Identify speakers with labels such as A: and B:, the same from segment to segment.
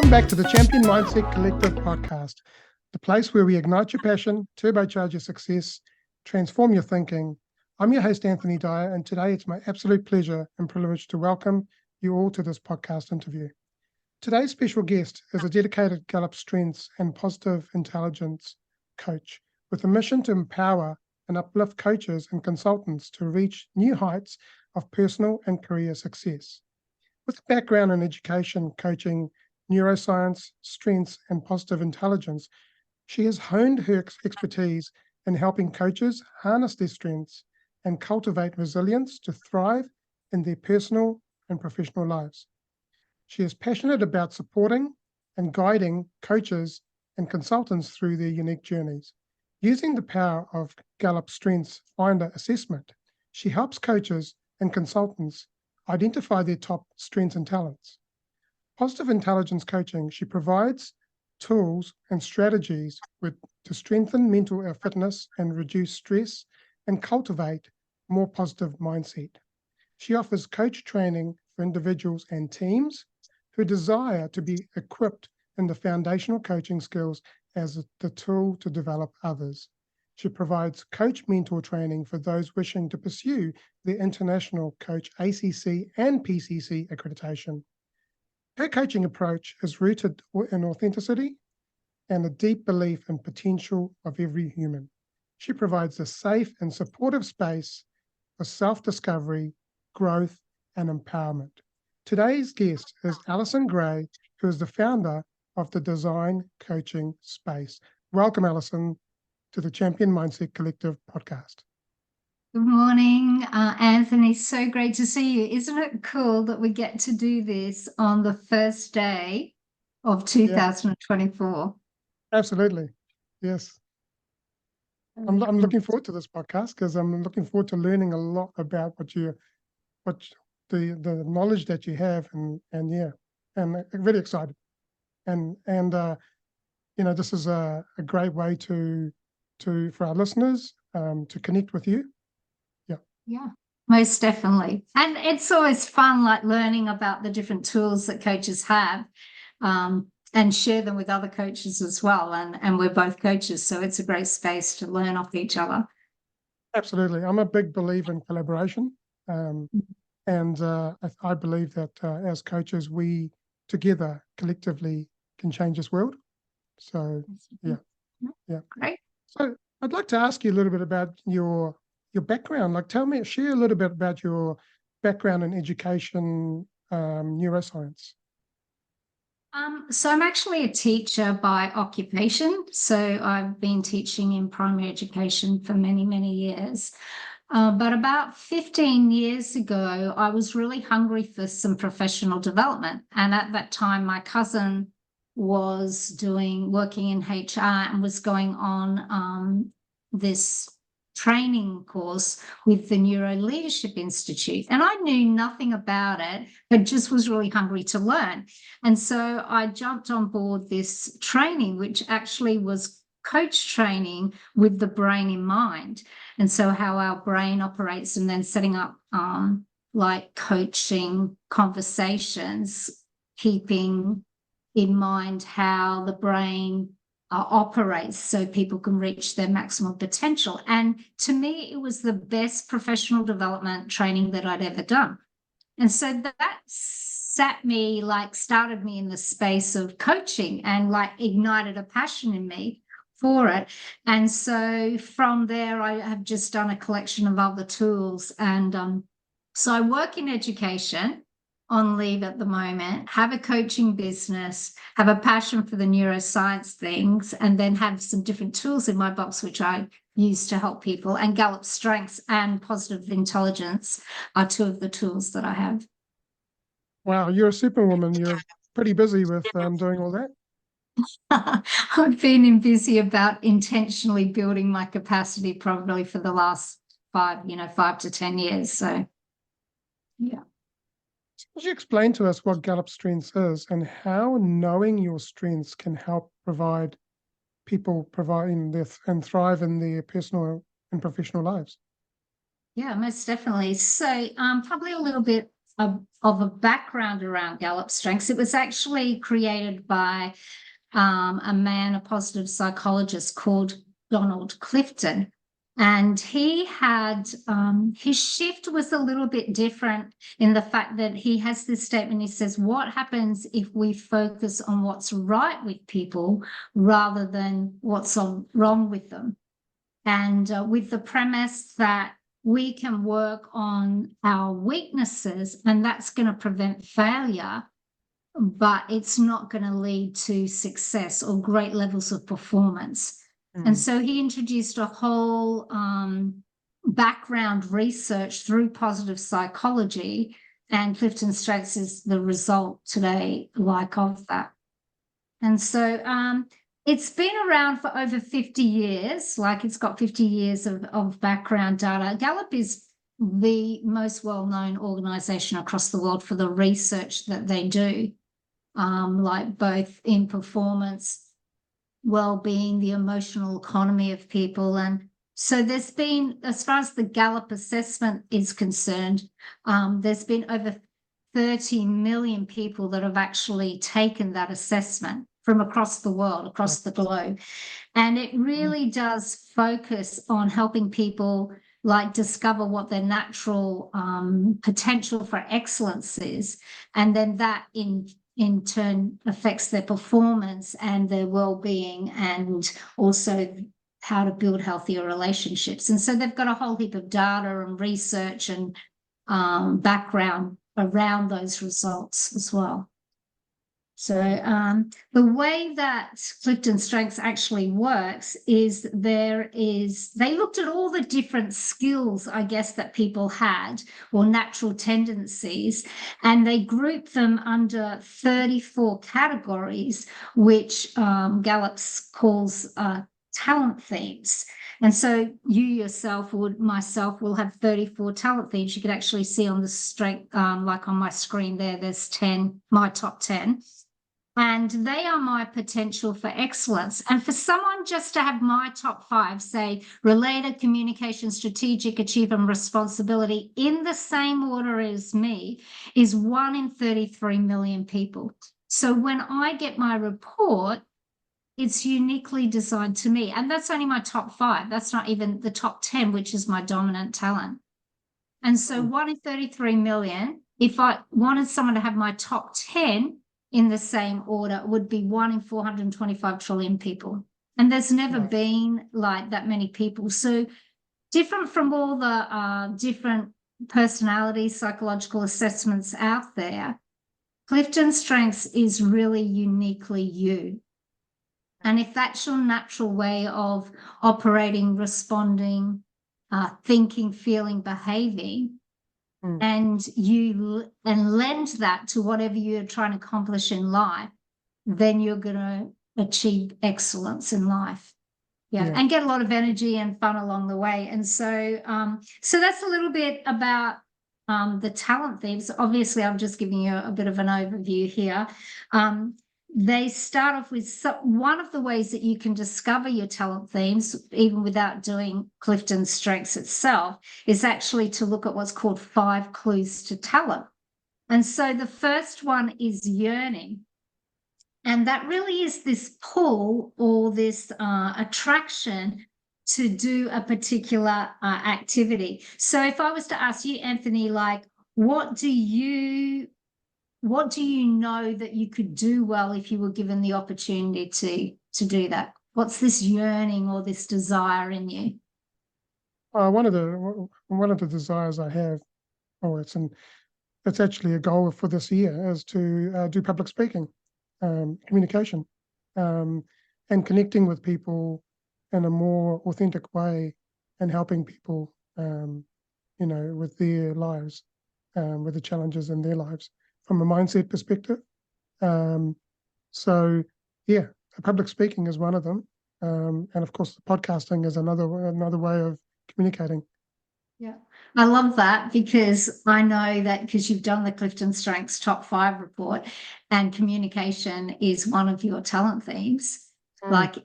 A: Welcome back to the Champion Mindset Collective podcast, the place where we ignite your passion, turbocharge your success, transform your thinking. I'm your host, Anthony Dahya, and today it's my absolute pleasure and privilege to welcome you all to this podcast interview. Today's special guest is a dedicated Gallup Strengths and Positive Intelligence coach with a mission to empower and uplift coaches and consultants to reach new heights of personal and career success. With a background in education, coaching, neuroscience, strengths, and positive intelligence, she has honed her expertise in helping coaches harness their strengths and cultivate resilience to thrive in their personal and professional lives. She is passionate about supporting and guiding coaches and consultants through their unique journeys. Using the power of Gallup StrengthsFinder assessment, she helps coaches and consultants identify their top strengths and talents. Positive intelligence coaching, she provides tools and strategies to strengthen mental fitness and reduce stress and cultivate a more positive mindset. She offers coach training for individuals and teams who desire to be equipped in the foundational coaching skills as the tool to develop others. She provides coach mentor training for those wishing to pursue the International Coach ACC and PCC accreditation. Her coaching approach is rooted in authenticity and a deep belief in potential of every human. She provides a safe and supportive space for self-discovery, growth, and empowerment. Today's guest is Allyson Gray, who is the founder of the Design Coaching Space. Welcome, Allyson, to the Champion Mindset Collective podcast.
B: Good morning, Anthony. So great to see you. Isn't it cool that we get to do this on the first day of 2024?
A: Absolutely. Yes. I'm looking forward to this podcast because I'm looking forward to learning a lot about the knowledge that you have, and I'm really excited. And this is a great way for our listeners to connect with you.
B: Yeah, most definitely. And it's always fun, like learning about the different tools that coaches have, and share them with other coaches as well. And we're both coaches, so it's a great space to learn off each other.
A: Absolutely. I'm a big believer in collaboration. And I believe that as coaches, we together collectively can change this world. So, yeah.
B: Great.
A: So I'd like to ask you a little bit about your background. Like, share a little bit about your background in education, neuroscience.
B: So I'm actually a teacher by occupation. So I've been teaching in primary education for many, many years. But about 15 years ago, I was really hungry for some professional development. And at that time, my cousin was working in HR and was going on this training course with the Neuro Leadership Institute. And I knew nothing about it, but just was really hungry to learn. And so I jumped on board this training, which actually was coach training with the brain in mind. And so how our brain operates, and then setting up like coaching conversations, keeping in mind how the brain operates so people can reach their maximum potential. And to me, it was the best professional development training that I'd ever done. And so that started me in the space of coaching and like ignited a passion in me for it. And so from there, I have just done a collection of other tools. And so I work in education, on leave at the moment, have a coaching business, have a passion for the neuroscience things, and then have some different tools in my box, which I use to help people. And Gallup Strengths and Positive Intelligence are two of the tools that I have.
A: Wow, you're a superwoman. You're pretty busy with doing all that.
B: I've been busy about intentionally building my capacity probably for the last 5 to 10 years. So, yeah.
A: Could you explain to us what Gallup Strengths is and how knowing your strengths can help people and thrive in their personal and professional lives?
B: Yeah, most definitely. So probably a little bit of a background around Gallup Strengths. It was actually created by a positive psychologist called Donald Clifton. And he had, his shift was a little bit different in the fact that he has this statement. He says, what happens if we focus on what's right with people rather than what's wrong with them? And with the premise that we can work on our weaknesses, and that's going to prevent failure, but it's not going to lead to success or great levels of performance. And so he introduced a whole background research through positive psychology, and CliftonStrengths is the result today of that. And so it's been around for over 50 years, it's got 50 years of background data. Gallup is the most well-known organization across the world for the research that they do, both in performance, well-being, the emotional economy of people. And so there's been, as far as the Gallup assessment is concerned, there's been over 30 million people that have actually taken that assessment from across the world, across the globe. And it really does focus on helping people discover what their natural potential for excellence is. And then that in turn affects their performance and their well-being, and also how to build healthier relationships. And so they've got a whole heap of data and research and background around those results as well. So the way that CliftonStrengths actually works is they looked at all the different skills, I guess, that people had, or natural tendencies, and they grouped them under 34 categories, which Gallup calls talent themes. And so you myself will have 34 talent themes. You could actually see on the strength, on my screen there, there's 10, my top 10. And they are my potential for excellence. And for someone just to have my top 5, say related, communication, strategic, achievement, responsibility in the same order as me, is 1 in 33 million people. So when I get my report, it's uniquely designed to me. And that's only my top 5. That's not even the top 10, which is my dominant talent. And so 1 in 33 million, if I wanted someone to have my top 10 in the same order, it would be 1 in 425 trillion people. And there's never been that many people. So different from all the different personality psychological assessments out there, CliftonStrengths is really uniquely you. And if that's your natural way of operating, responding, thinking, feeling, behaving, and you lend that to whatever you're trying to accomplish in life, then you're going to achieve excellence in life. And get a lot of energy and fun along the way. And so so that's a little bit about the talent themes. Obviously, I'm just giving you a bit of an overview here. They start off with one of the ways that you can discover your talent themes, even without doing CliftonStrengths itself, is actually to look at what's called 5 clues to talent. And so the first one is yearning. And that really is this pull or this attraction to do a particular activity. So if I was to ask you, Anthony, what do you know that you could do well if you were given the opportunity to do that? What's this yearning or this desire in you?
A: One of the desires I have, it's actually a goal for this year, is to do public speaking, communication, and connecting with people in a more authentic way, and helping people, with their lives, with the challenges in their lives, from a mindset perspective. So public speaking is one of them. And of course, podcasting is another way of communicating.
B: Yeah, I love that, because I know that because you've done the CliftonStrengths top 5 report, and communication is one of your talent themes,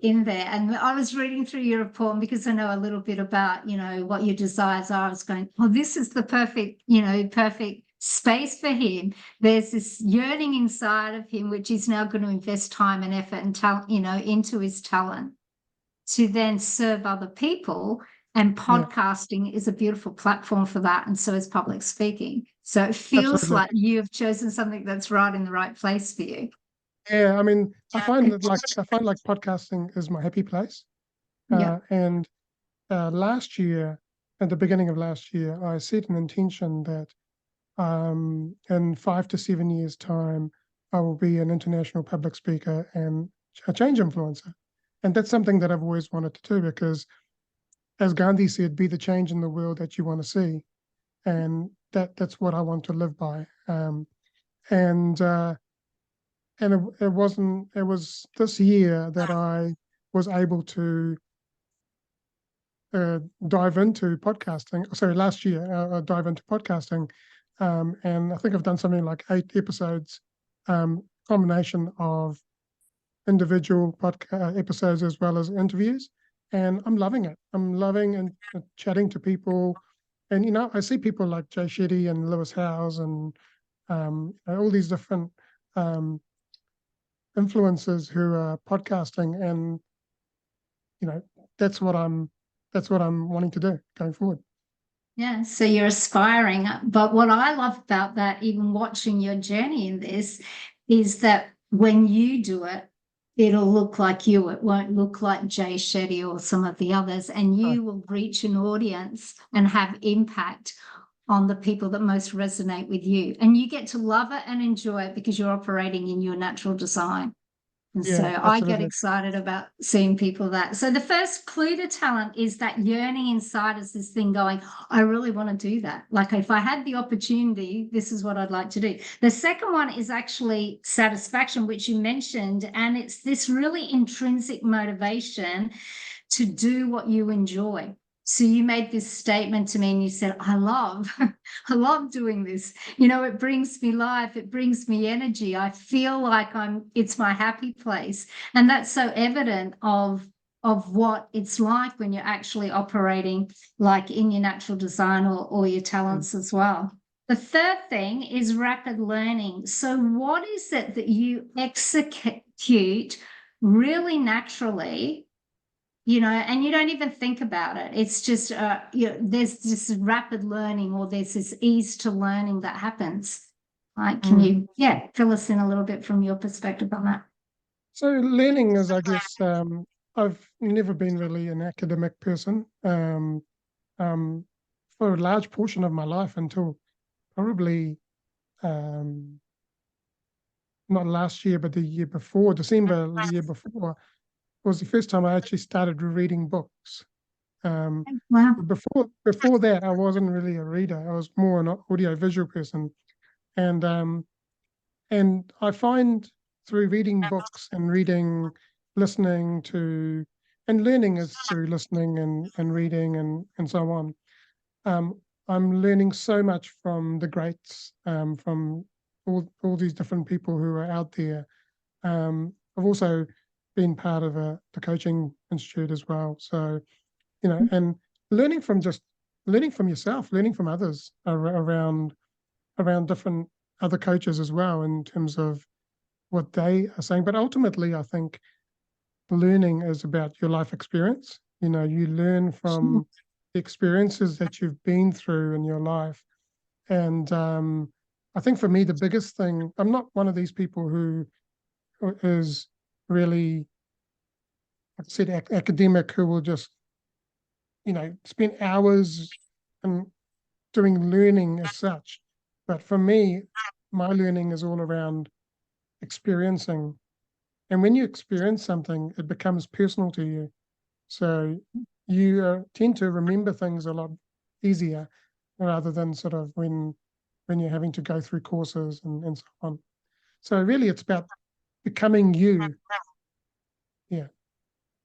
B: in there. And I was reading through your report, and because I know a little bit about, what your desires are, I was going, this is the perfect space for him. There's this yearning inside of him, which he's now going to invest time and effort and talent, into his talent to then serve other people. And podcasting is a beautiful platform for that. And so is public speaking. So it feels
A: Absolutely.
B: like you've chosen something that's right in the right place for you.
A: Yeah, I mean, I find like podcasting is my happy place. And last year, at the beginning of last year, I set an intention that in 5 to 7 years' time, I will be an international public speaker and a change influencer. And that's something that I've always wanted to do because, as Gandhi said, be the change in the world that you want to see. And that's what I want to live by. It was this year that I was able to dive into podcasting. Sorry, last year I dive into podcasting, and I think I've done something like 8 episodes, combination of individual episodes as well as interviews, and I'm loving it. I'm loving and chatting to people, and I see people like Jay Shetty and Lewis Howes and all these different influencers who are podcasting, and that's what I'm wanting to do going forward.
B: Yeah, so you're aspiring. But what I love about that, even watching your journey in this, is that when you do it, it'll look like you. It won't look like Jay Shetty or some of the others, and you will reach an audience and have impact on the people that most resonate with you. And you get to love it and enjoy it because you're operating in your natural design. And so I get excited about seeing people that. So the first clue to talent is that yearning inside us, this thing going, I really want to do that. Like if I had the opportunity, this is what I'd like to do. The second one is actually satisfaction, which you mentioned. And it's this really intrinsic motivation to do what you enjoy. So you made this statement to me and you said, I love doing this. It brings me life. It brings me energy. I feel like it's my happy place. And that's so evident of what it's like when you're actually operating like in your natural design or your talents as well. The third thing is rapid learning. So what is it that you execute really naturally, and you don't even think about it? It's just, there's this rapid learning or there's this ease to learning that happens. Like, can you, fill us in a little bit from your perspective on that?
A: So learning is, I guess, I've never been really an academic person for a large portion of my life until probably not last year, but the year before, December the year before, was the first time I actually started reading books.
B: Wow.
A: Before that, I wasn't really a reader. I was more an audio-visual person, and I find through reading books and listening to, and learning is through listening and reading and so on. I'm learning so much from the greats, from all these different people who are out there. I've also been part of the coaching institute as well. So, and learning from yourself, learning from others around different other coaches as well in terms of what they are saying. But ultimately, I think learning is about your life experience. You learn from the experiences that you've been through in your life. And I think for me, the biggest thing, I'm not one of these people who is really, like I said, academic, who will just, spend hours and doing learning as such. But for me, my learning is all around experiencing. And when you experience something, it becomes personal to you. So you tend to remember things a lot easier rather than sort of when you're having to go through courses and so on. So really, it's about becoming you. Yeah.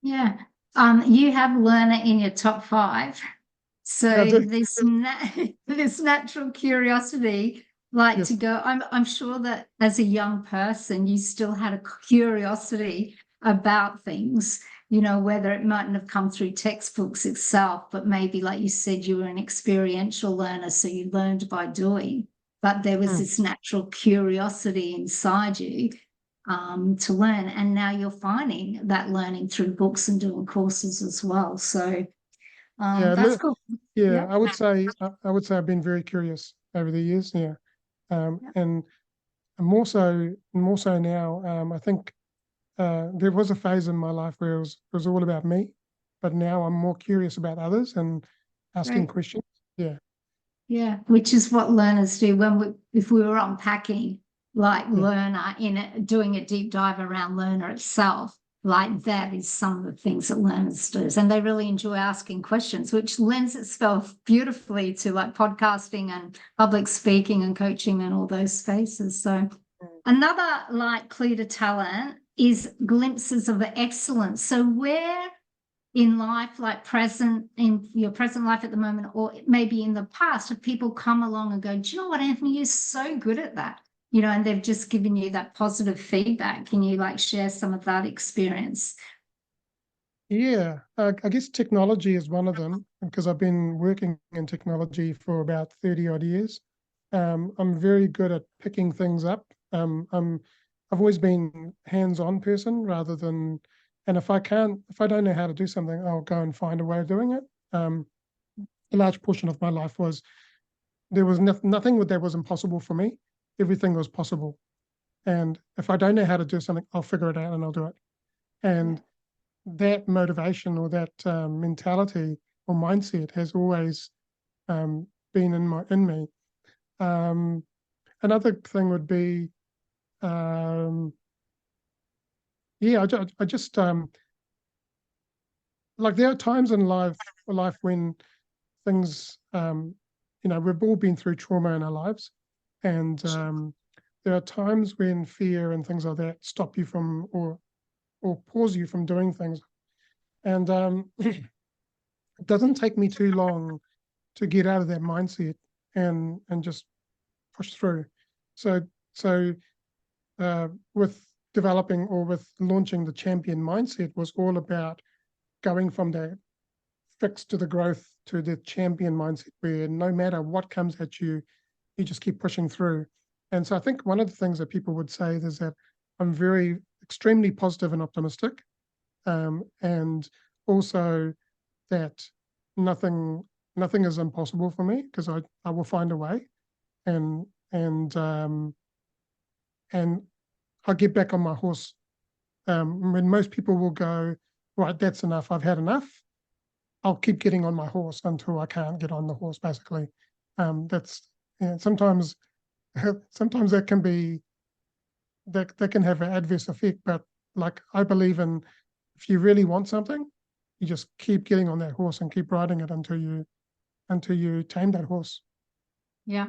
B: Yeah. You have learner in your top 5. So this natural curiosity, like to go, I'm sure that as a young person, you still had a curiosity about things, whether it mightn't have come through textbooks itself, but maybe, like you said, you were an experiential learner, so you learned by doing. but there was this natural curiosity inside you to learn. And now you're finding that learning through books and doing courses as well. So that's cool.
A: Yeah, I would say I've been very curious over the years. Yeah. And more so now. I think there was a phase in my life where it was all about me, but now I'm more curious about others and asking questions. Yeah.
B: Yeah, which is what learners do if we were unpacking like learner doing a deep dive around learner itself, like that is some of the things that learners do. And they really enjoy asking questions, which lends itself beautifully to like podcasting and public speaking and coaching and all those spaces. So another like clue to talent is glimpses of excellence. So where in life, like in your present life at the moment, or maybe in the past, have people come along and go, do you know what, Anthony, you're so good at that, and they've just given you that positive feedback. Can you like share some of that experience?
A: Yeah, I guess technology is one of them, because I've been working in technology for about 30 odd years. I'm very good at picking things up. I've always been hands-on person rather than, and if I don't know how to do something, I'll go and find a way of doing it. A large portion of my life was, there was nothing that was impossible for me. Everything was possible. And if I don't know how to do something, I'll figure it out and I'll do it. And that motivation or that mentality or mindset has always been in me. Another thing would be, I just like there are times in life when things, we've all been through trauma in our lives, and there are times when fear and things like that stop you from or pause you from doing things. And it doesn't take me too long to get out of that mindset and just push through. So with developing or with launching the champion mindset was all about going from the fix to the growth to the champion mindset, where no matter what comes at you, you just keep pushing through. And so I think one of the things that people would say is that I'm extremely positive and optimistic, and also that nothing is impossible for me, because I will find a way, and I'll get back on my horse. When most people will go, right, that's enough, I've had enough, I'll keep getting on my horse until I can't get on the horse, basically. That's sometimes that can be that can have an adverse effect, but like I believe in, if you really want something, you just keep getting on that horse and keep riding it until you tame that horse.
B: Yeah.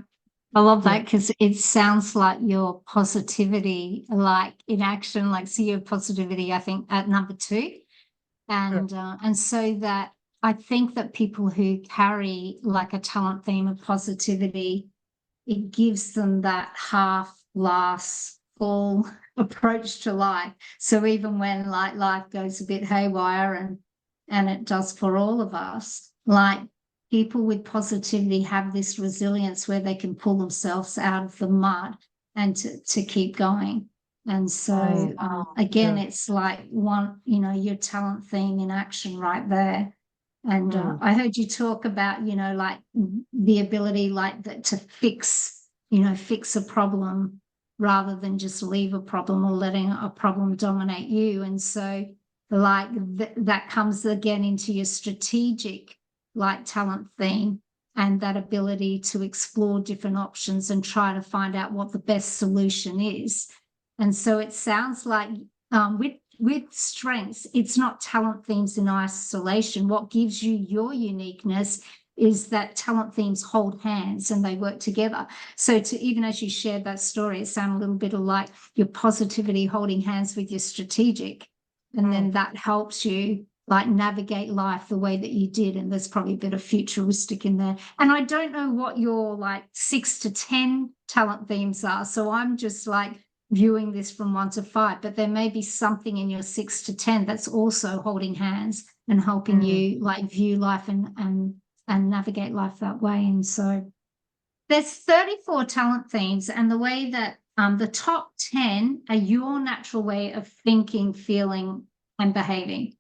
B: I love that, because it sounds like your positivity, like in action, like see your positivity, I think, at number 2. And so that I think that people who carry like a talent theme of positivity, it gives them that half glass full approach to life. So even when like life goes a bit haywire, and it does for all of us, like people with positivity have this resilience where they can pull themselves out of the mud and to keep going. And so again, it's like your talent theme in action right there. And I heard you talk about, like the ability like to fix a problem rather than just leave a problem or letting a problem dominate you. And so like that comes again into your strategic like talent theme, and that ability to explore different options and try to find out what the best solution is. And so it sounds like with strengths, it's not talent themes in isolation. What gives you your uniqueness is that talent themes hold hands and they work together. So even as you shared that story, it sounded a little bit like your positivity holding hands with your strategic. And then that helps you like navigate life the way that you did. And there's probably a bit of futuristic in there. And I don't know what your like 6 to 10 talent themes are. So I'm just like viewing this from 1 to 5, but there may be something in your 6 to 10 that's also holding hands and helping you like view life and navigate life that way. And so There's 34 talent themes, and the way that the top 10 are your natural way of thinking, feeling, and behaving.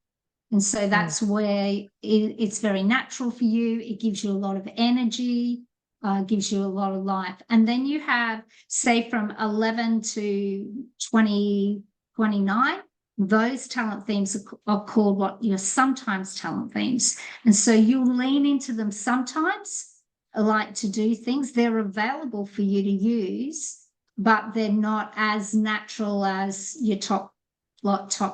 B: And so that's where it's very natural for you. It gives you a lot of energy, gives you a lot of life. And then you have, say, from 11 to 29, those talent themes are called what your sometimes talent themes. And so you'll lean into them sometimes, like to do things. They're available for you to use, but they're not as natural as your top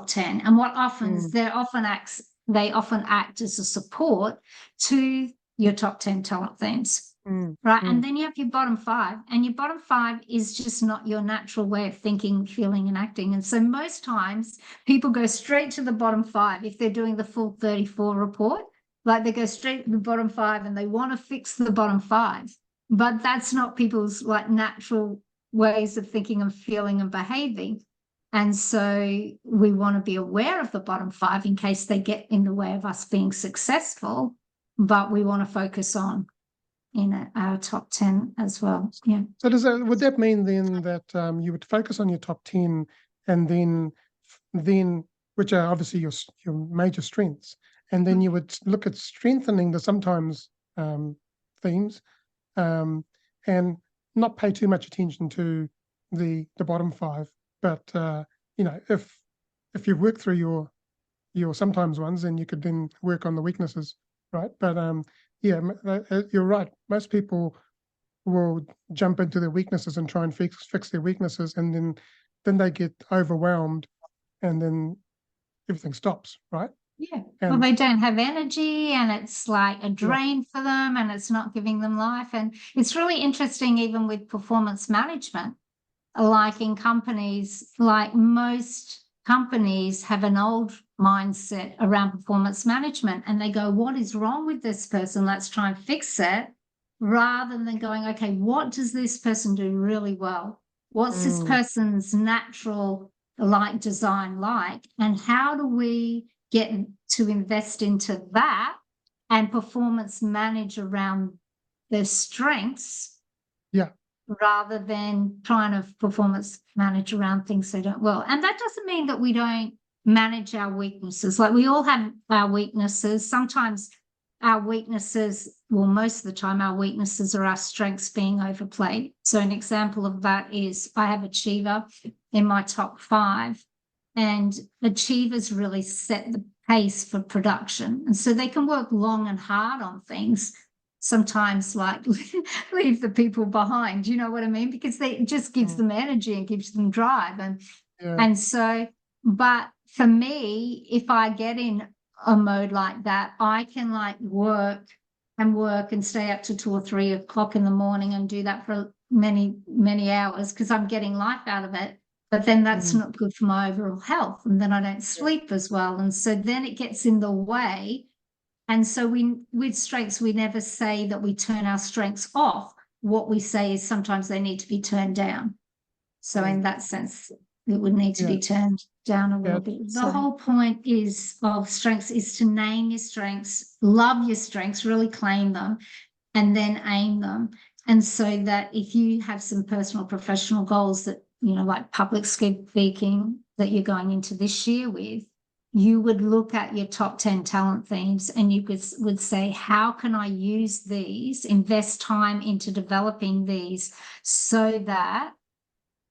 B: 10. And what often they often act as a support to your top 10 talent themes. Right. And then you have your bottom 5, and your bottom 5 is just not your natural way of thinking, feeling, and acting. And so most times people go straight to the bottom 5 if they're doing the full 34 report. Like they go straight to the bottom 5 and they want to fix the bottom 5, but that's not people's like natural ways of thinking and feeling and behaving. And so we want to be aware of the bottom 5 in case they get in the way of us being successful, but we want to focus on our top 10 as well. Yeah.
A: So would that mean then that you would focus on your top 10 and then which are obviously your major strengths, and then you would look at strengthening the sometimes themes, and not pay too much attention to the bottom 5, but if you work through your sometimes ones, then you could then work on the weaknesses, right? But you're right. Most people will jump into their weaknesses and try and fix their weaknesses, and then they get overwhelmed, and then everything stops, right?
B: Yeah. Well, they don't have energy, and it's like a drain for them, and it's not giving them life. And it's really interesting, even with performance management, like in companies, like most companies have an old mindset around performance management, and they go, what is wrong with this person? Let's try and fix it, rather than going, okay, what does this person do really well? What's this person's natural design like? And how do we get to invest into that and performance manage around their strengths?
A: Yeah.
B: Rather than trying to performance manage around things they don't well. And that doesn't mean that we don't manage our weaknesses. Like we all have our weaknesses. Sometimes our weaknesses, well, most of the time, our weaknesses are our strengths being overplayed. So an example of that is I have achiever in my top 5, and achievers really set the pace for production. And so they can work long and hard on things, sometimes like leave the people behind, you know what I mean? Because it just gives them energy and gives them drive. And so, but for me, if I get in a mode like that, I can like work and stay up to 2 or 3 o'clock in the morning and do that for many, many hours because I'm getting life out of it. But then that's not good for my overall health. And then I don't sleep as well. And so then it gets in the way. And so with strengths, we never say that we turn our strengths off. What we say is sometimes they need to be turned down. So in that sense, it would need to be turned down a little bit. The whole point of strengths is to name your strengths, love your strengths, really claim them, and then aim them. And so that if you have some personal professional goals that, like public speaking that you're going into this year with, you would look at your top 10 talent themes and you would say, how can I use these, invest time into developing these so that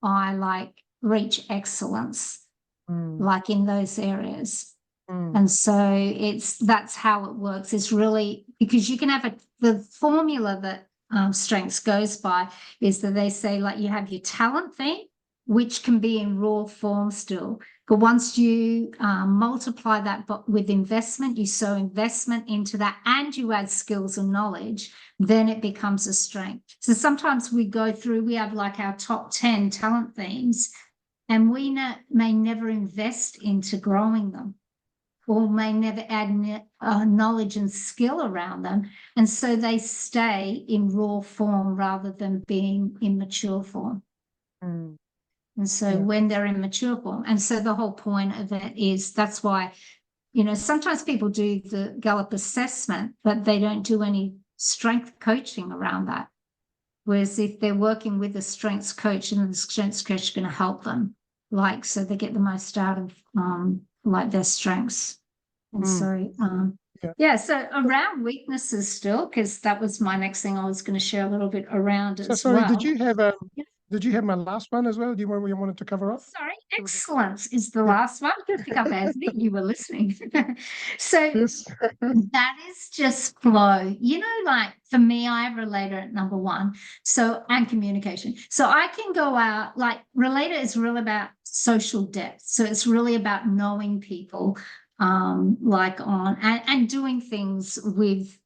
B: I reach excellence, like in those areas. And so that's how it works. It's really, because you can have the formula that strengths goes by is that they say you have your talent theme, which can be in raw form still. But once you multiply that with investment, you sow investment into that and you add skills and knowledge, then it becomes a strength. So sometimes we have our top 10 talent themes, and we may never invest into growing them, or may never add knowledge and skill around them. And so they stay in raw form rather than being in mature form. And so when they're in mature form, and so the whole point of it is that's why, sometimes people do the Gallup assessment, but they don't do any strength coaching around that. Whereas if they're working with a strengths coach, and the strengths coach is going to help them, like, so they get the most out of like their strengths. And so yeah, so around weaknesses still, because that was my next thing I was going to share a little bit around
A: So
B: as
A: sorry,
B: well.
A: did you have my last one as well? Do you want, you wanted to cover off?
B: Sorry, excellence is the last one. I think I've asked it, you were listening. So
A: Yes.
B: that is just flow. You know, like for me, I have relator at number one. So, and communication. So I can go out, like relator is really about social depth. So it's really about knowing people, like on and doing things with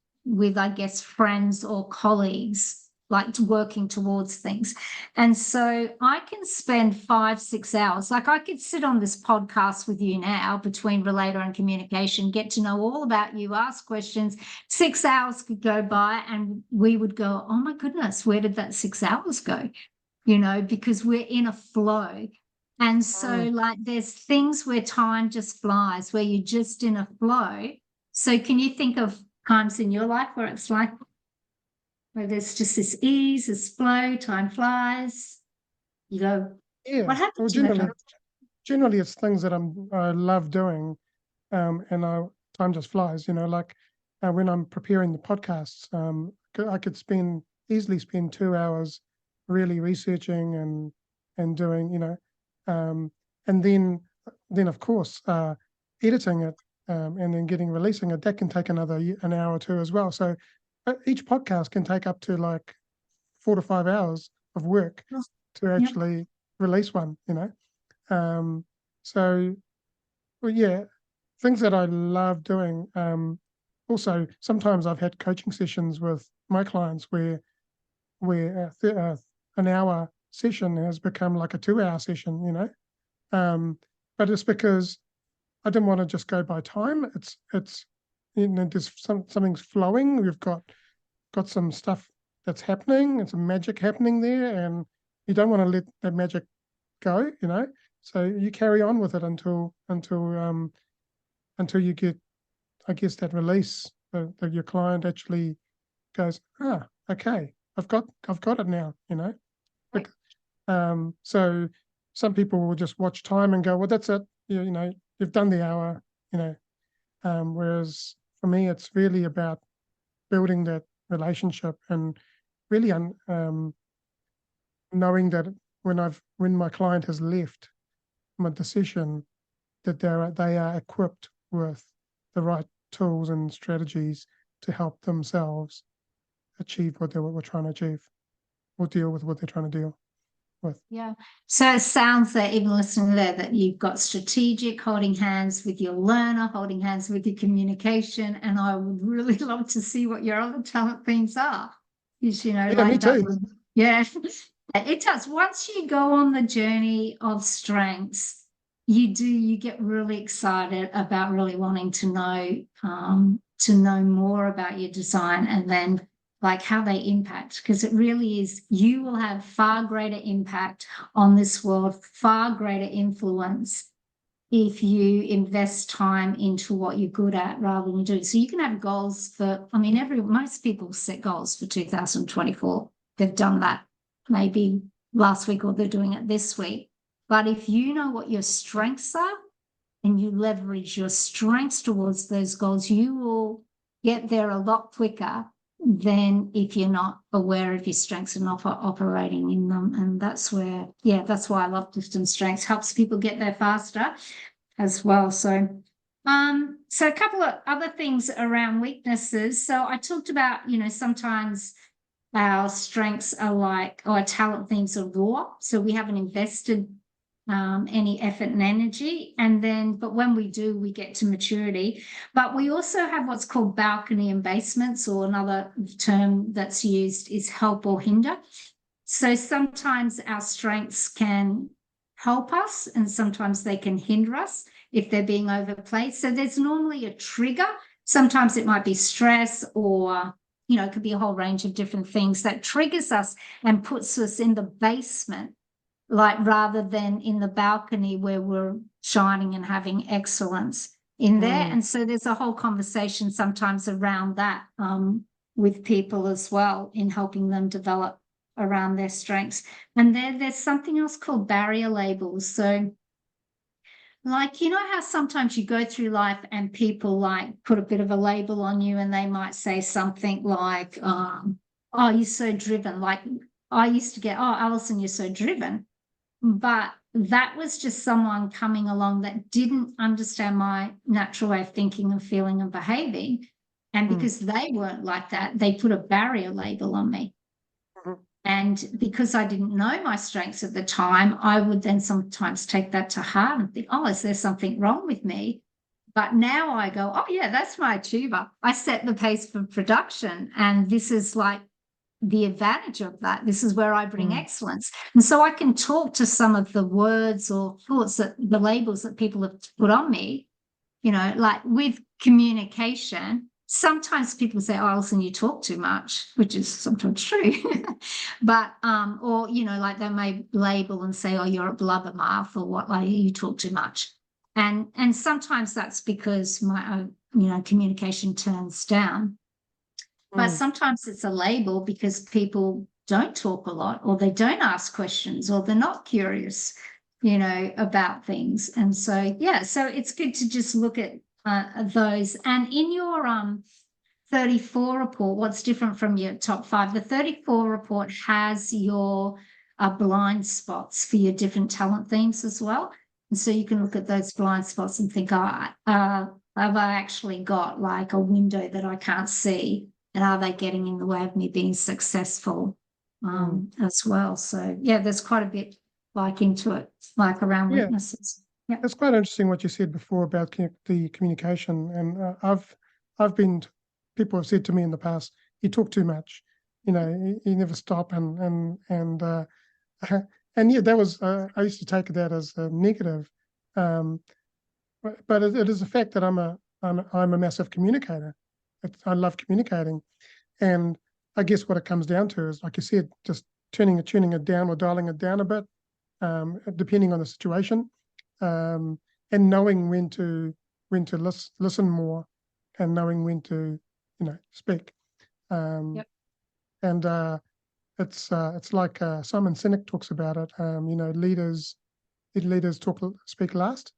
B: I guess friends or colleagues, like working towards things. And so I can spend 5-6 hours, like I could sit on this podcast with you now between relator and communication, get to know all about you, ask questions. 6 hours could go by and we would go, oh my goodness, where did that 6 hours go? You know, because we're in a flow. And so like there's things where time just flies, where you're just in a flow. So can you think of times in your life where it's like, where there's just this ease, this flow, time flies. You go,
A: Yeah.
B: what happened
A: Well,
B: to you?
A: generally it's things that I love doing, and time just flies. You know, like when I'm preparing the podcasts, I could easily spend 2 hours really researching and doing, you know, and then of course editing it, and then releasing it. That can take an hour or two as well. So each podcast can take up to like 4 to 5 hours of work to actually release one, you know. So, well, yeah, things that I love doing. Also, sometimes I've had coaching sessions with my clients where an hour session has become like a 2 hour session, you know. But it's because I didn't want to just go by time. It's you know, there's something's flowing. We've got some stuff that's happening and some magic happening there, and you don't want to let that magic go, you know. So you carry on with it until you get, I guess, that release that your client actually goes, okay, I've got it now, you know. But so some people will just watch time and go, well, that's it, you know, you've done the hour, you know. Whereas for me, it's really about building that relationship and really knowing that when my client has left my decision, that they are equipped with the right tools and strategies to help themselves achieve what we're trying to achieve, or deal with what they're trying to deal with.
B: Yeah. So it sounds that even listening there, that you've got strategic, holding hands with your learner, holding hands with your communication. And I would really love to see what your other talent themes are. Because, you know,
A: Yeah,
B: like
A: me too.
B: that. Yeah. It does. Once you go on the journey of strengths, you get really excited about really wanting to know more about your design, and then like how they impact, because it really is, you will have far greater impact on this world, far greater influence if you invest time into what you're good at rather than do. So you can have goals for, I mean, most people set goals for 2024. They've done that maybe last week or they're doing it this week. But if you know what your strengths are and you leverage your strengths towards those goals, you will get there a lot quicker than if you're not aware of your strengths and not operating in them. And that's where, that's why I love CliftonStrengths. Helps people get there faster as well. So a couple of other things around weaknesses. So I talked about, you know, sometimes our strengths are like, or our talent themes are raw. So we haven't invested any effort and energy. But when we do, we get to maturity. But we also have what's called balcony and basements, or another term that's used is help or hinder. So sometimes our strengths can help us and sometimes they can hinder us if they're being overplayed. So there's normally a trigger. Sometimes it might be stress, or, you know, it could be a whole range of different things that triggers us and puts us in the basement, like rather than in the balcony where we're shining and having excellence in there. And so there's a whole conversation sometimes around that with people as well, in helping them develop around their strengths. And there's something else called barrier labels. So like, you know how sometimes you go through life and people like put a bit of a label on you and they might say something like, oh, you're so driven. Like I used to get, oh, Allyson, you're so driven. But that was just someone coming along that didn't understand my natural way of thinking and feeling and behaving. And because they weren't like that, they put a barrier label on me. And because I didn't know my strengths at the time, I would then sometimes take that to heart and think, oh, is there something wrong with me? But now I go, oh, yeah, that's my achiever. I set the pace for production. And this is like the advantage of that. This is where I bring excellence. And so I can talk to some of the words or thoughts that the labels that people have put on me, you know, like with communication. Sometimes people say, oh, Allyson, you talk too much, which is sometimes true. But, or, you know, like they may label and say, oh, you're a blubbermouth or what, like you talk too much. And sometimes that's because my, you know, communication turns down. But sometimes it's a label because people don't talk a lot or they don't ask questions or they're not curious, you know, about things. And so, yeah, so it's good to just look at those. And in your 34 report, what's different from your top 5? The 34 report has your blind spots for your different talent themes as well. And so you can look at those blind spots and think, have I actually got like a window that I can't see? And are they getting in the way of me being successful as well? So, yeah, there's quite a bit like into it, like around weaknesses. Yeah.
A: That's quite interesting what you said before about the communication. And I've been, people have said to me in the past, you talk too much, you know, you never stop. And yeah, that was, I used to take that as a negative. But it is a fact that I'm a massive communicator. I love communicating. And I guess what it comes down to is, like you said, just tuning it down or dialing it down a bit, depending on the situation, and knowing when to listen more and knowing when to, you know, speak. And it's like Simon Sinek talks about it. You know, leaders speak last,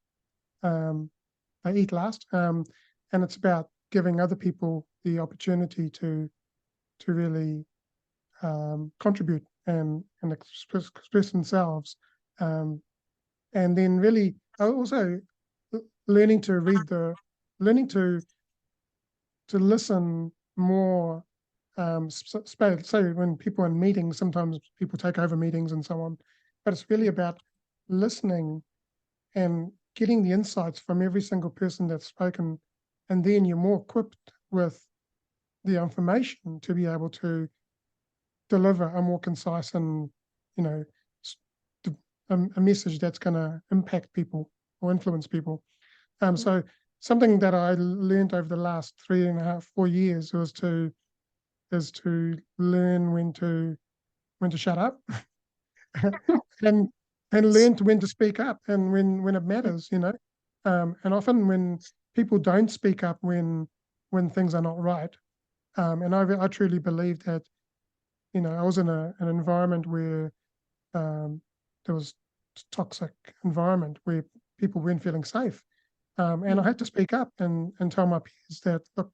A: they eat last, and it's about giving other people the opportunity to really contribute and express themselves, and then really also learning to listen more. So when people are in meetings, sometimes people take over meetings and so on, but it's really about listening and getting the insights from every single person that's spoken, and then you're more equipped with the information to be able to deliver a more concise and, you know, a message that's going to impact people or influence people. So something that I learned over the last 3.5-4 years is to learn when to shut up and learn when to speak up and when it matters, you know. And often when people don't speak up when things are not right, and I truly believe that, you know, I was in an environment where there was toxic environment where people weren't feeling safe, and I had to speak up and tell my peers that, look,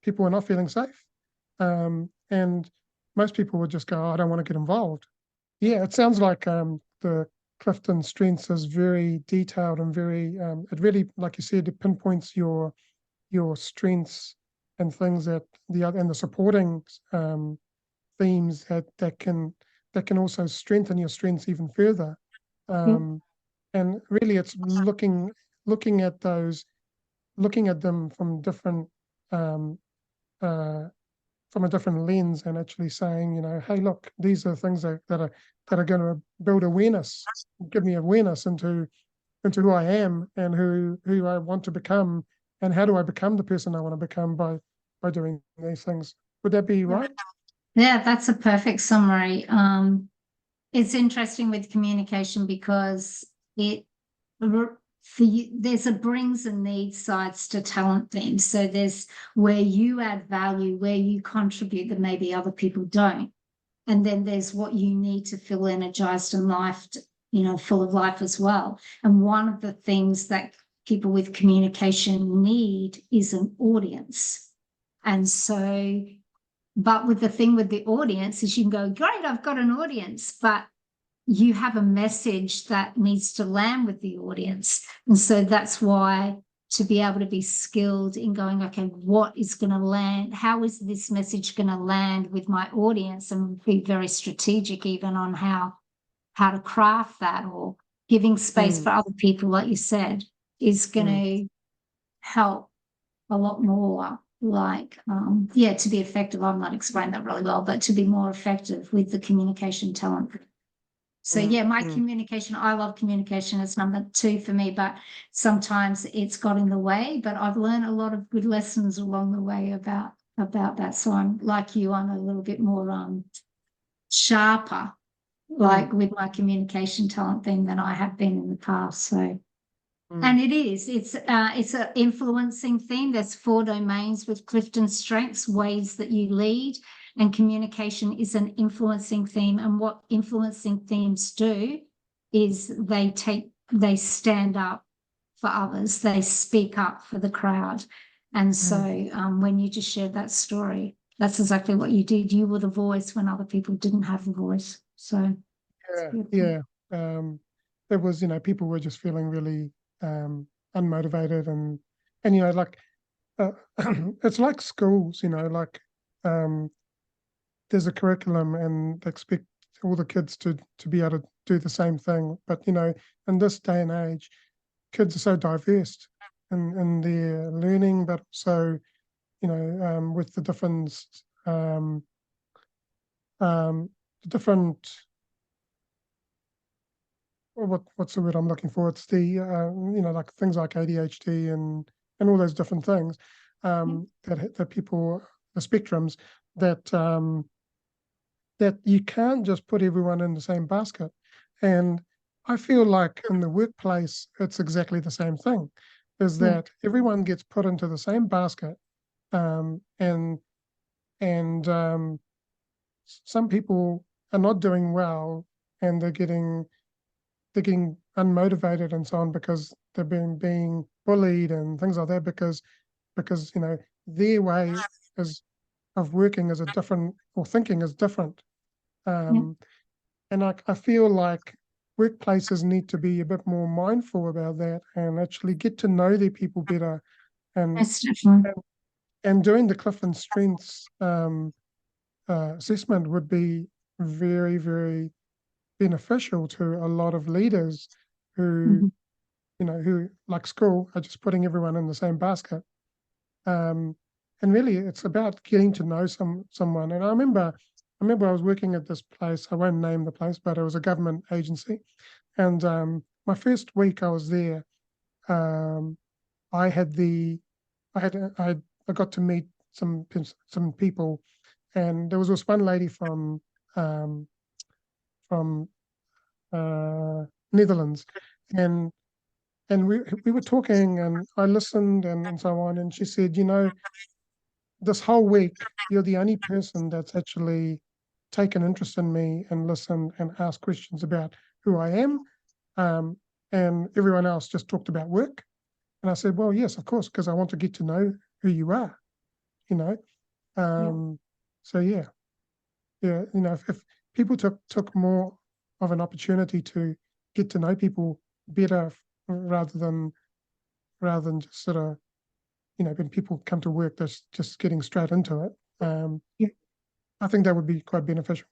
A: people are not feeling safe, and most people would just go, oh, I don't want to get involved. Yeah, it sounds like the CliftonStrengths is very detailed and very, it really, like you said, it pinpoints your strengths and things that the supporting themes that can also strengthen your strengths even further. And really, it's looking at them from different from a different lens, and actually saying, you know, hey, look, these are things that are going to build awareness, give me awareness into who I am and who I want to become, and how do I become the person I want to become by doing these things. Would that be right?
B: Yeah, that's a perfect summary. It's interesting with communication because there's a brings and needs sides to talent themes. So there's where you add value, where you contribute that maybe other people don't. And then there's what you need to feel energized and full of life as well. And one of the things that people with communication need is an audience. And so, but with the thing with the audience is you can go, great, I've got an audience, but you have a message that needs to land with the audience. And so that's why to be able to be skilled in going, okay, what is going to land? How is this message going to land with my audience? And be very strategic even on how to craft that, or giving space for other people, like you said, is going to help a lot more. Like, to be effective, I'm not explaining that really well, but to be more effective with the communication talent. So my communication, I love communication. It's number 2 for me, but sometimes it's got in the way, but I've learned a lot of good lessons along the way about that. So I'm like you, I'm a little bit more sharper, like with my communication talent thing than I have been in the past. So, and it's an influencing thing. There's 4 domains with CliftonStrengths, ways that you lead. And communication is an influencing theme. And what influencing themes do is they stand up for others. They speak up for the crowd. And so when you just shared that story, that's exactly what you did. You were the voice when other people didn't have the voice. So
A: it was, people were just feeling really unmotivated, and like it's like schools, like there's a curriculum and they expect all the kids to be able to do the same thing. But, in this day and age, kids are so diverse in their learning, but also, with the different, what's the word I'm looking for? It's the, like things like ADHD and all those different things that people, the spectrums, that you can't just put everyone in the same basket. And I feel like in the workplace, it's exactly the same thing, is that everyone gets put into the same basket. And some people are not doing well, and they're getting unmotivated and so on because they've been being bullied and things like that, because their way of working is a different, or thinking is different. And I feel like workplaces need to be a bit more mindful about that and actually get to know their people better. And doing the CliftonStrengths assessment would be very, very beneficial to a lot of leaders who, who, like school, are just putting everyone in the same basket. And really, it's about getting to know someone. And I remember I was working at this place. I won't name the place, but it was a government agency. And my first week I was there, I got to meet some people, and there was this one lady from Netherlands, and we were talking, and I listened and so on, and she said, this whole week you're the only person that's actually taken interest in me and listened and asked questions about who I am, and everyone else just talked about work. And I said, well, yes, of course, because I want to get to know who you are, So if people took more of an opportunity to get to know people better, rather than just sort of, when people come to work, they're just getting straight into it. I think that would be quite beneficial.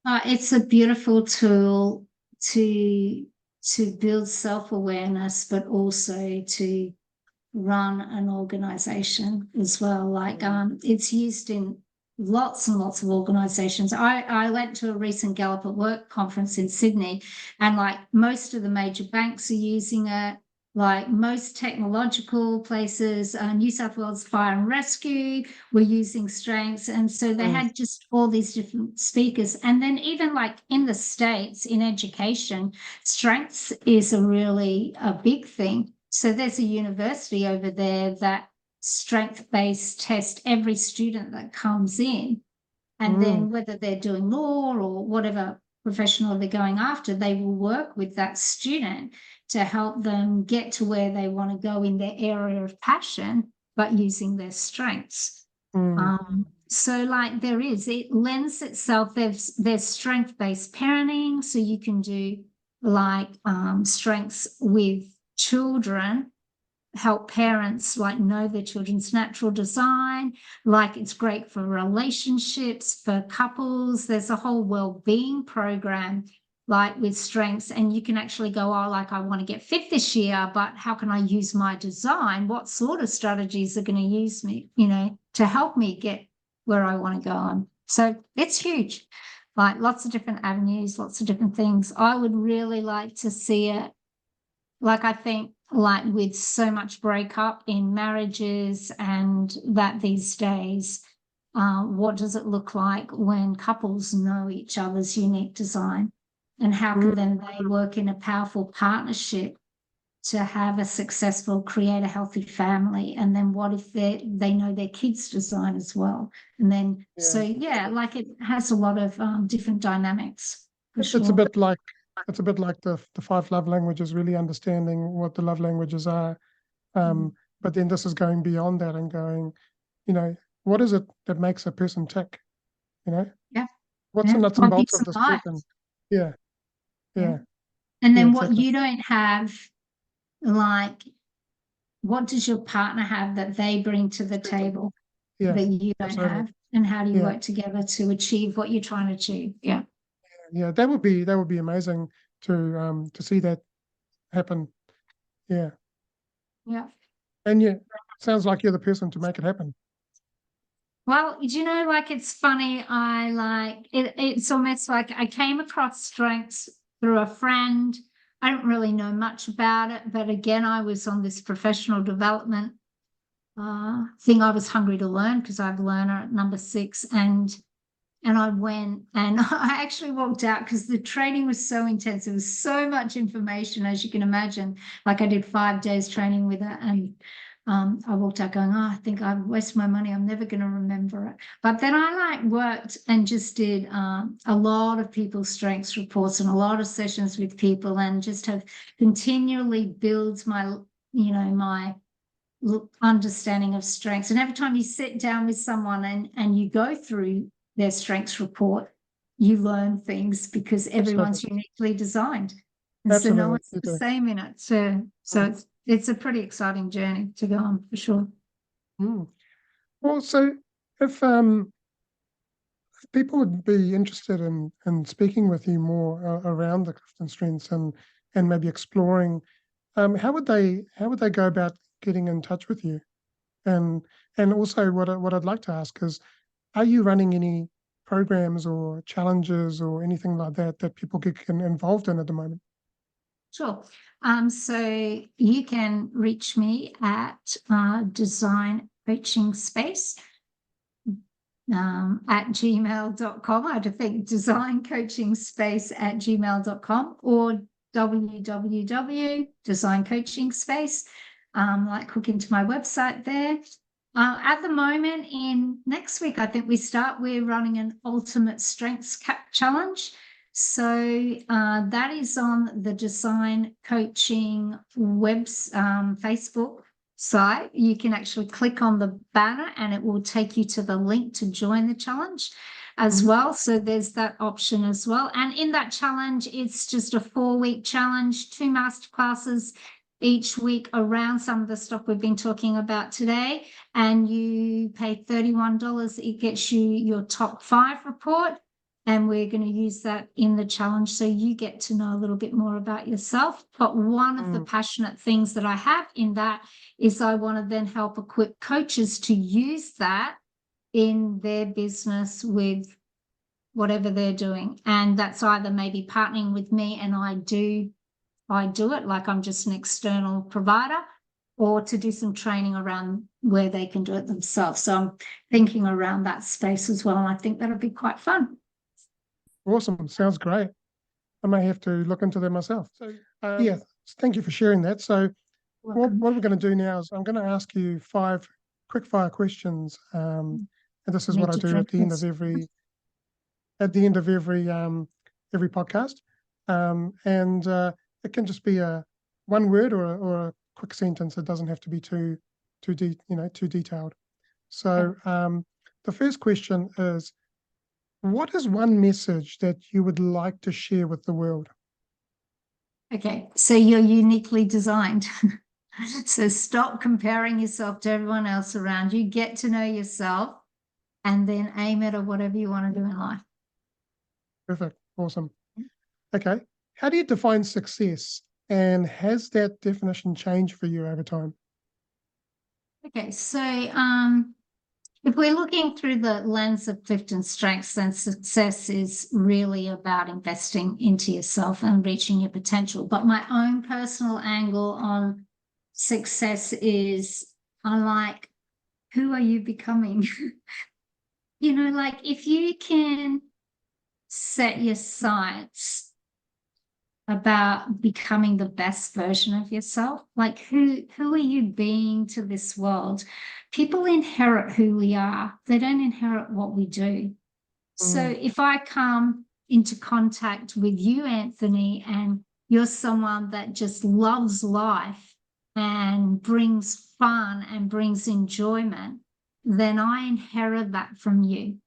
B: It's a beautiful tool to build self-awareness, but also to run an organization as well. Like it's used in lots and lots of organizations. I went to a recent Gallup at Work conference in Sydney, and like most of the major banks are using it. Like most technological places, New South Wales Fire and Rescue were using Strengths. And so they had just all these different speakers. And then even like in the States, in education, Strengths is a big thing. So there's a university over there that strength-based test every student that comes in. And then whether they're doing law or whatever professional they're going after, they will work with that student to help them get to where they want to go in their area of passion, but using their strengths. So like it lends itself, there's strength-based parenting, so you can do like strengths with children, help parents like know their children's natural design, like it's great for relationships, for couples. There's a whole well-being program like with strengths, and you can actually go, oh, like I want to get fit this year, but how can I use my design? What sort of strategies are going to use me, to help me get where I want to go on? So it's huge, like lots of different avenues, lots of different things. I would really like to see it, like I think like with so much breakup in marriages and that these days, what does it look like when couples know each other's unique design? And how can then they work in a powerful partnership to have a successful, create a healthy family? And then what if they know their kids' design as well? And then, like it has a lot of different dynamics.
A: It's a bit like the 5 love languages, really understanding what the love languages are. But then this is going beyond that and going, what is it that makes a person tick? What's the nuts and bolts of this person? Yeah.
B: And then what you don't have, like, what does your partner have that they bring to the table that you don't have? And how do you work together to achieve what you're trying to achieve? Yeah,
A: that would be amazing to see that happen. Yeah. And sounds like you're the person to make it happen.
B: Well, like it's funny. I like it. It's almost like I came across strengths through a friend. I don't really know much about it, but again, I was on this professional development thing. I was hungry to learn because I've learner at number 6, and I went and I actually walked out because the training was so intense. There was so much information, as you can imagine. Like I did 5 days training with it, and I walked out going, I think I've wasted my money. I'm never going to remember it. But then I worked and just did a lot of people's strengths reports and a lot of sessions with people, and just have continually built my, my understanding of strengths. And every time you sit down with someone and you go through their strengths report, you learn things because everyone's uniquely designed. And so no one's the same in it. So it's a pretty exciting journey to go on for sure.
A: Well, so if people would be interested in speaking with you more around the CliftonStrengths and maybe exploring, how would they go about getting in touch with you? And also what I'd like to ask is, are you running any programs or challenges or anything like that people get involved in at the moment?
B: Sure. So you can reach me at Design Coaching Space at gmail.com. I had to think Design Coaching Space at gmail.com or www.designcoachingspace. Like hook into my website there. At the moment, in next week, I think we're running an Ultimate Strengths Challenge. So that is on the Design Coaching Facebook site. You can actually click on the banner and it will take you to the link to join the challenge as well. So there's that option as well. And in that challenge, it's just a 4-week challenge, 2 masterclasses each week around some of the stuff we've been talking about today. And you pay $31. It gets you your top 5 report. And we're going to use that in the challenge so you get to know a little bit more about yourself. But one of the passionate things that I have in that is I want to then help equip coaches to use that in their business with whatever they're doing. And that's either maybe partnering with me and I do it like I'm just an external provider, or to do some training around where they can do it themselves. So I'm thinking around that space as well. And I think that'll be quite fun.
A: Awesome. Sounds great. I may have to look into that myself. So, thank you for sharing that. So what we're going to do now is I'm going to ask you 5 quick fire questions. And this is what I do at the end of every at the end of every podcast, and it can just be one word or a quick sentence. It doesn't have to be too detailed. So the first question is, what is one message that you would like to share with the world?
B: Okay, so you're uniquely designed. So stop comparing yourself to everyone else around you. Get to know yourself and then aim at whatever you want to do in life.
A: Perfect. Awesome. Okay. How do you define success? And has that definition changed for you over time?
B: Okay, so if we're looking through the lens of CliftonStrengths, then success is really about investing into yourself and reaching your potential. But my own personal angle on success is, I like, who are you becoming? Like if you can set your sights about becoming the best version of yourself, like who are you being to this world? People inherit who we are. They don't inherit what we do. So if I come into contact with you, Anthony, and you're someone that just loves life and brings fun and brings enjoyment, then I inherit that from you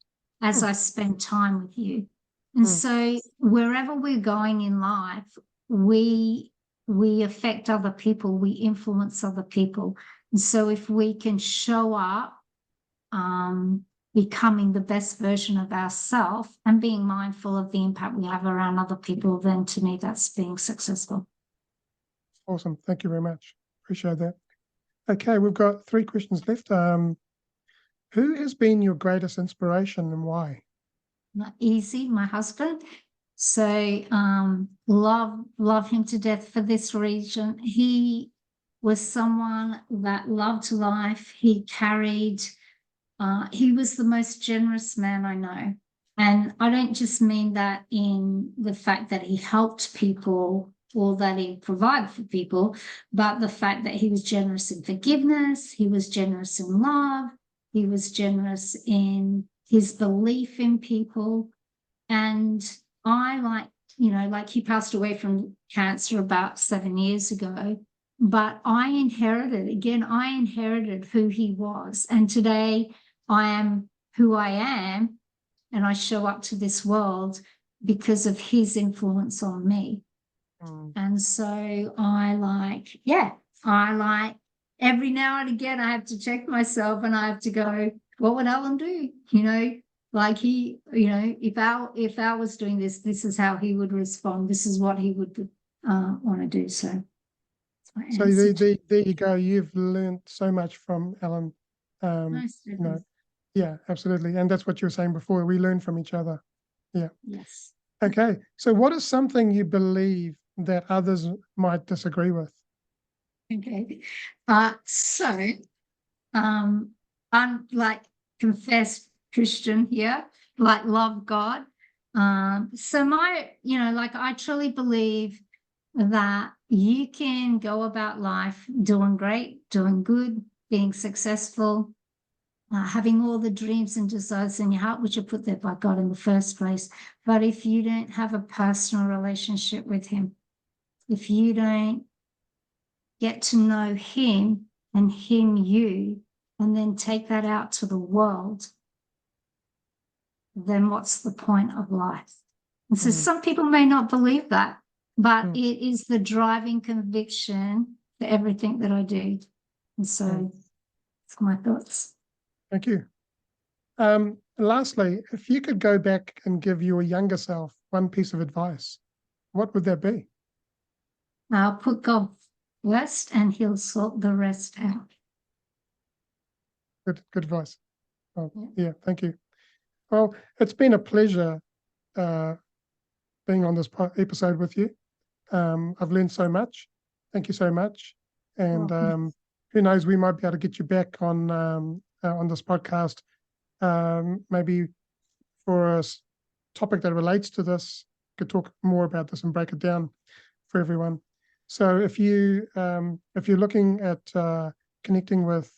B: as I spend time with you. And so wherever we're going in life, we affect other people, we influence other people. And so if we can show up becoming the best version of ourselves and being mindful of the impact we have around other people, then to me that's being successful.
A: Awesome. Thank you very much. Appreciate that. Okay, we've got 3 questions left. Who has been your greatest inspiration and why?
B: Not easy, my husband. So love him to death for this reason. He was someone that loved life. He was the most generous man I know. And I don't just mean that in the fact that he helped people or that he provided for people, but the fact that he was generous in forgiveness, he was generous in love, he was generous in his belief in people. And I like he passed away from cancer about 7 years ago, but I inherited who he was. And today I am who I am, and I show up to this world because of his influence on me. And so I like every now and again, I have to check myself and I have to go, what would Alan do? Like if Al was doing this, this is how he would respond. This is what he would want to do. So
A: there you go. You've learned so much from Alan. Yeah, absolutely. And that's what you were saying before. We learn from each other. Yeah.
B: Yes.
A: Okay. So what is something you believe that others might disagree with?
B: Okay. I'm like confessed Christian here, like love God. So I truly believe that you can go about life doing great, doing good, being successful, having all the dreams and desires in your heart, which are put there by God in the first place. But if you don't have a personal relationship with him, if you don't get to know him and him you, and then take that out to the world, then what's the point of life? And so some people may not believe that, but it is the driving conviction for everything that I do. And so it's my thoughts.
A: Thank you. Lastly, if you could go back and give your younger self one piece of advice, what would that be?
B: I'll put God first and he'll sort the rest out.
A: Good advice. Oh, yeah, thank you. Well, it's been a pleasure being on this episode with you. I've learned so much. Thank you so much. And who knows, we might be able to get you back on this podcast, maybe for a topic that relates to this. Could talk more about this and break it down for everyone. So if you're looking at connecting with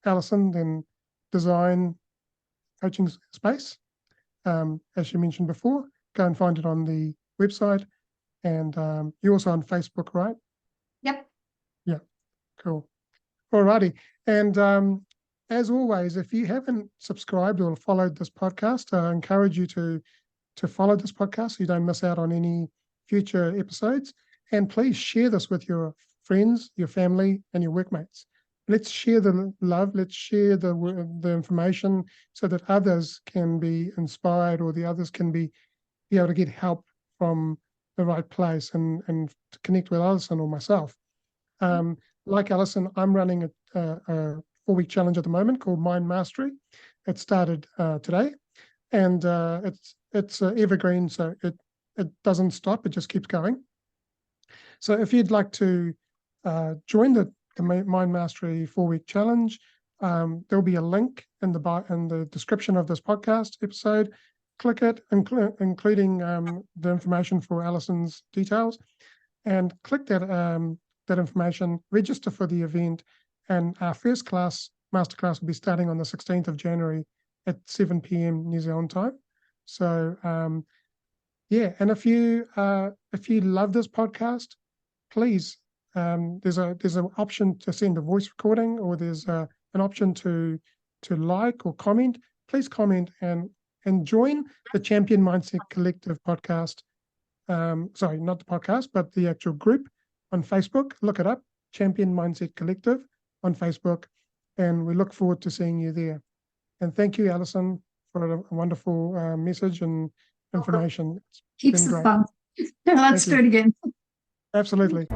A: Allyson, then design coaching space. as you mentioned before, go and find it on the website. And you're also on Facebook, right?
B: Yep.
A: Yeah, cool. Alrighty. And as always, if you haven't subscribed or followed this podcast, I encourage you to follow this podcast so you don't miss out on any future episodes. And please share this with your friends, your family, and your workmates. Let's share the love. Let's share the information so that others can be inspired, or the others can be able to get help from the right place and to connect with Allyson or myself. Like Allyson, I'm running a 4-week challenge at the moment called Mind Mastery. It started today, and it's evergreen, so it doesn't stop. It just keeps going. So if you'd like to join the Mind Mastery 4-week challenge, there'll be a link in the description of this podcast episode. Click it, including the information for Allyson's details, and click that information, register for the event, and our first masterclass will be starting on the 16th of January at 7 p.m. New Zealand time. So yeah, and if you love this podcast, please, there's an option to send a voice recording, or there's an option to like or comment. Please comment and join the Champion Mindset Collective podcast. Sorry, not the podcast, but the actual group on Facebook. Look it up, Champion Mindset Collective on Facebook, and we look forward to seeing you there. And thank you, Allyson, for a wonderful message and information.
B: Keeps it fun. Let's do it again.
A: Absolutely.